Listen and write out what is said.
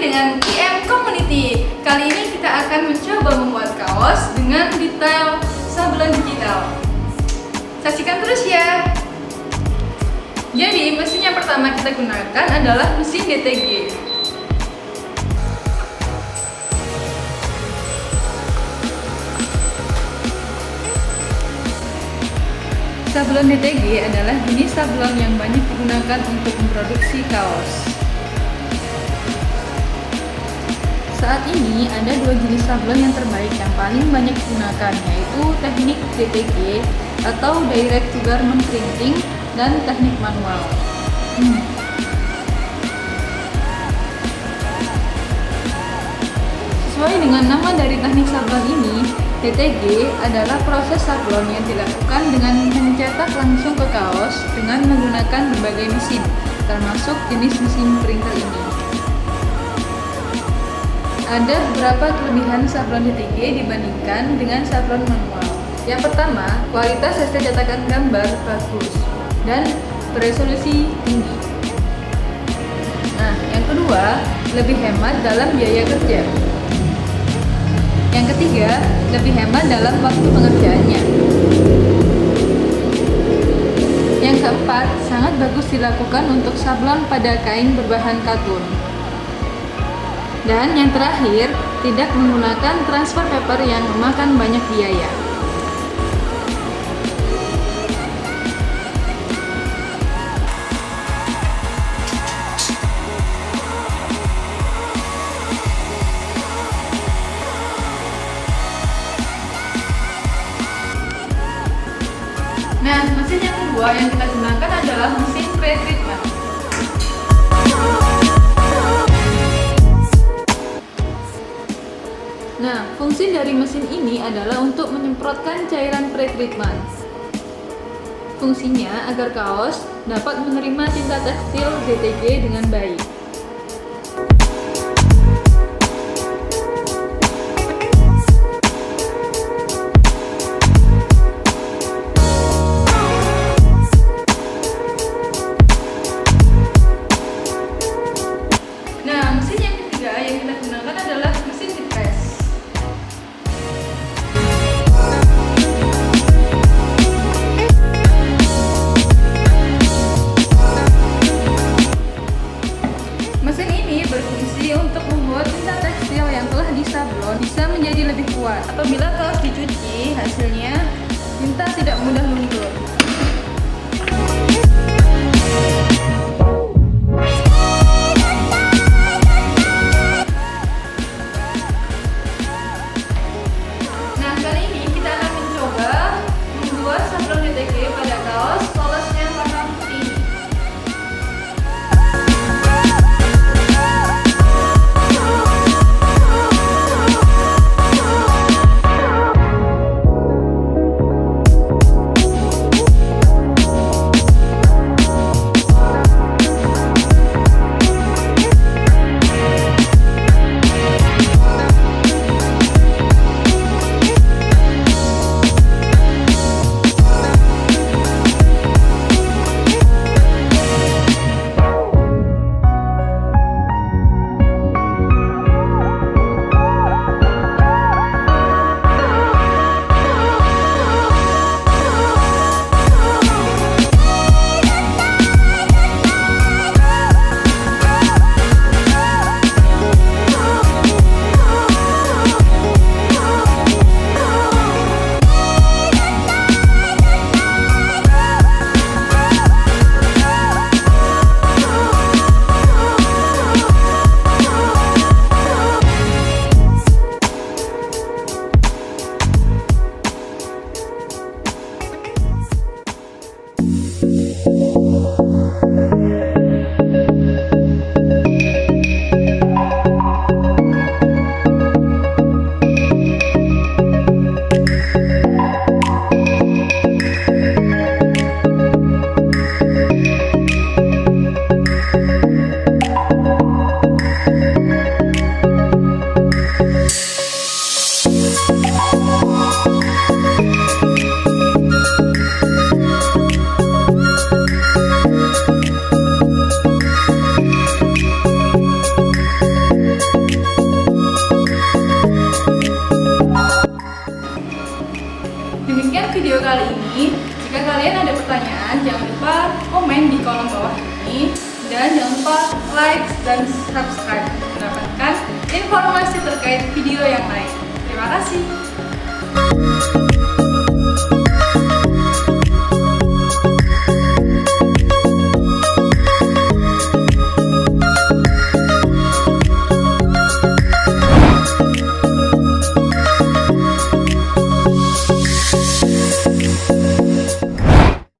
dengan IM Community. Kali ini kita akan mencoba membuat kaos dengan detail sablon digital. Saksikan terus ya. Jadi mesin yang pertama kita gunakan adalah mesin DTG. Sablon DTG adalah jenis sablon yang banyak digunakan untuk memproduksi kaos. Saat ini ada dua jenis sablon yang terbaik yang paling banyak digunakan, yaitu teknik DTG atau Direct to Garment Printing dan teknik manual. Sesuai dengan nama dari teknik sablon ini, DTG adalah proses sablon yang dilakukan dengan mencetak langsung ke kaos dengan menggunakan berbagai mesin, termasuk jenis mesin printer ini. Ada beberapa kelebihan sablon DTG dibandingkan dengan sablon manual. Yang pertama, kualitas hasil cetakan gambar bagus dan beresolusi tinggi. Nah, yang kedua, lebih hemat dalam biaya kerja. Yang ketiga, lebih hemat dalam waktu pengerjaannya. Yang keempat, sangat bagus dilakukan untuk sablon pada kain berbahan katun. Dan yang terakhir, tidak menggunakan transfer paper yang memakan banyak biaya. Nah, mesin yang kedua yang kita gunakan adalah mesin pre-treatment. Nah, fungsi dari mesin ini adalah untuk menyemprotkan cairan pre-treatment. Fungsinya agar kaos dapat menerima tinta tekstil DTG dengan baik. Nah, mesin yang ketiga yang kita gunakan adalah mesin di-press. Mesin ini berfungsi untuk membuat tinta tekstil yang telah disablon bisa menjadi lebih kuat. Apabila kaos dicuci, hasilnya tinta tidak mudah luntur. Nah, kali ini kita akan mencoba membuat sablon DTG pada kaos polos yang warna putih ini. lupa komen di kolom bawah ini, dan jangan lupa like dan subscribe untuk mendapatkan informasi terkait video yang lain. Terima kasih.